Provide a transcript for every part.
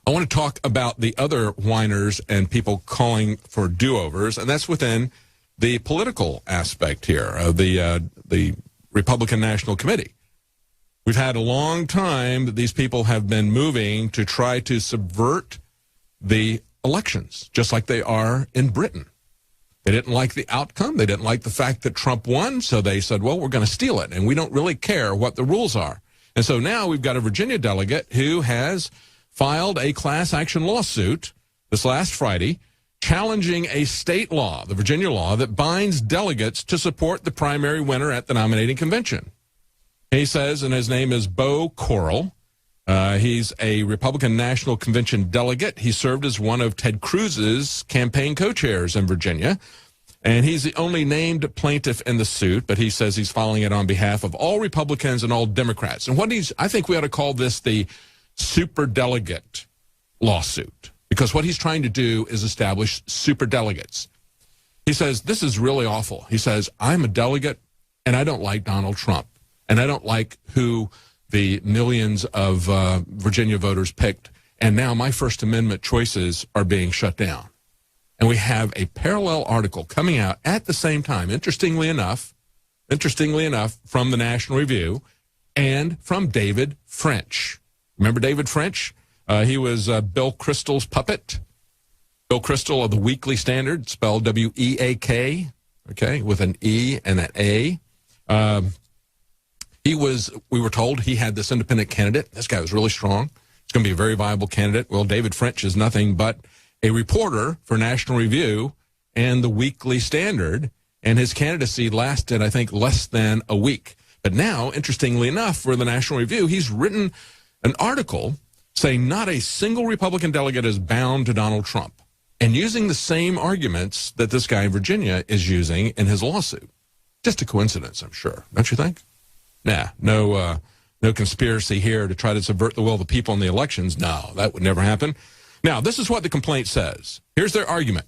I want to talk about the other whiners and people calling for do-overs, and that's within the political aspect here of the Republican National Committee. We've had a long time that these people have been moving to try to subvert the elections, just like they are in Britain. They didn't like the outcome. They didn't like the fact that Trump won, so they said, well, we're going to steal it, and we don't really care what the rules are. And so now we've got a Virginia delegate who has filed a class action lawsuit this last Friday challenging a state law, the Virginia law, that binds delegates to support the primary winner at the nominating convention. He says, and his name is Beau Correll. He's a Republican National Convention delegate. He served as one of Ted Cruz's campaign co-chairs in Virginia, and he's the only named plaintiff in the suit, but he says he's filing it on behalf of all Republicans and all Democrats. And I think we ought to call this the super delegate lawsuit, because what he's trying to do is establish super delegates. He says, this is really awful. He says, I'm a delegate, and I don't like Donald Trump, and I don't like who the millions of Virginia voters picked, and now my First Amendment choices are being shut down. And we have a parallel article coming out at the same time, interestingly enough, from the National Review and from David French. Remember David French? He was Bill Kristol's puppet. Bill Kristol of the Weekly Standard, spelled W-E-A-K, okay, with an E and an A. We were told he had this independent candidate. This guy was really strong. It's going to be a very viable candidate. Well, David French is nothing but a reporter for National Review and the Weekly Standard, and his candidacy lasted, I think, less than a week. But now, interestingly enough, for the National Review, he's written an article saying not a single Republican delegate is bound to Donald Trump, and using the same arguments that this guy in Virginia is using in his lawsuit. Just a coincidence, I'm sure. Don't you think? Nah, no conspiracy here to try to subvert the will of the people in the elections. No, that would never happen. Now, this is what the complaint says. Here's their argument.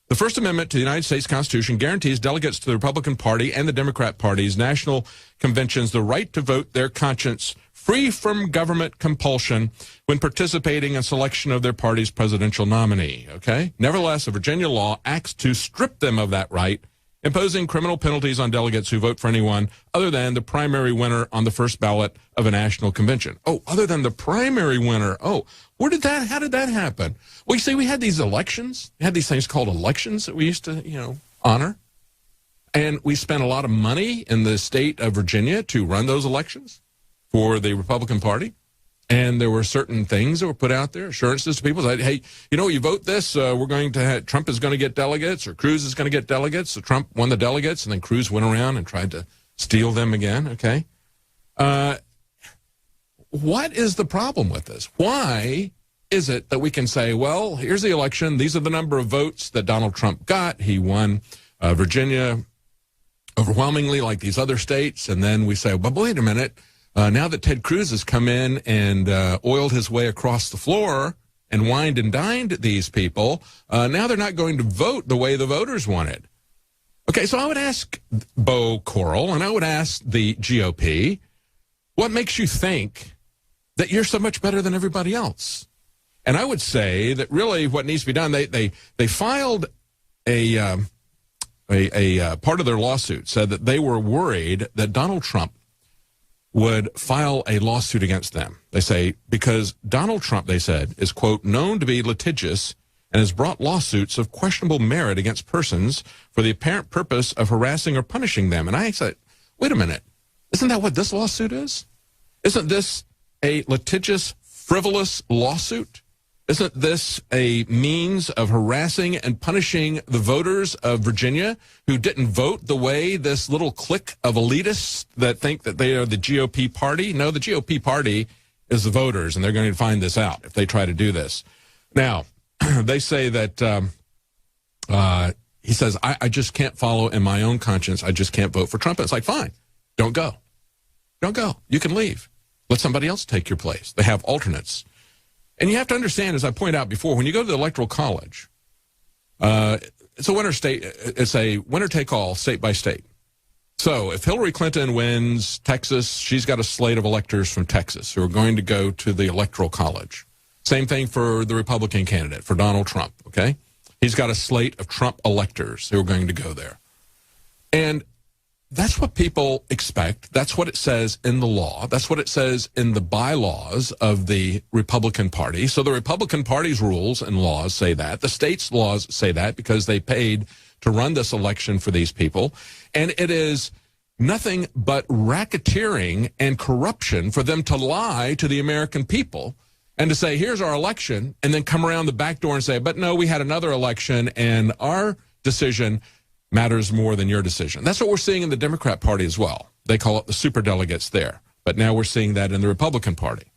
The First Amendment to the United States Constitution guarantees delegates to the Republican Party and the Democrat Party's national conventions the right to vote their conscience free from government compulsion when participating in selection of their party's presidential nominee. Okay? Nevertheless, a Virginia law acts to strip them of that right, imposing criminal penalties on delegates who vote for anyone other than the primary winner on the first ballot of a national convention. Oh, other than the primary winner. Oh, how did that happen? Well, you see, we had these elections. We had these things called elections that we used to, honor. And we spent a lot of money in the state of Virginia to run those elections for the Republican Party. And there were certain things that were put out there, assurances to people that, hey, you vote this, Trump is going to get delegates, or Cruz is going to get delegates. So Trump won the delegates, and then Cruz went around and tried to steal them again, okay? What is the problem with this? Why is it that we can say, well, here's the election, these are the number of votes that Donald Trump got, he won Virginia overwhelmingly like these other states, and then we say, well, wait a minute, now that Ted Cruz has come in and oiled his way across the floor and wined and dined these people, now they're not going to vote the way the voters wanted. Okay, so I would ask Beau Correll, and I would ask the GOP, what makes you think that you're so much better than everybody else? And I would say that really what needs to be done, they filed a part of their lawsuit, said that they were worried that Donald Trump would file a lawsuit against them. They say, because Donald Trump, they said, is, quote, known to be litigious and has brought lawsuits of questionable merit against persons for the apparent purpose of harassing or punishing them. And I said, wait a minute, isn't that what this lawsuit is? Isn't this a litigious, frivolous lawsuit? Isn't this a means of harassing and punishing the voters of Virginia who didn't vote the way this little clique of elitists that think that they are the GOP party? No, the GOP party is the voters, and they're going to find this out if they try to do this. Now, they say that he says, I just can't follow in my own conscience. I just can't vote for Trump. And it's like, fine, don't go. Don't go. You can leave. Let somebody else take your place. They have alternates. And you have to understand, as I pointed out before, when you go to the Electoral College, it's a winner-take-all, state by state. So if Hillary Clinton wins Texas, she's got a slate of electors from Texas who are going to go to the Electoral College. Same thing for the Republican candidate, for Donald Trump, okay? He's got a slate of Trump electors who are going to go there. And that's what people expect. That's what it says in the law. That's what it says in the bylaws of the Republican Party. So the Republican Party's rules and laws say that. The state's laws say that because they paid to run this election for these people. And it is nothing but racketeering and corruption for them to lie to the American people and to say, here's our election, and then come around the back door and say, but no, we had another election, and our decision matters more than your decision. That's what we're seeing in the Democrat Party as well. They call it the superdelegates there. But now we're seeing that in the Republican Party.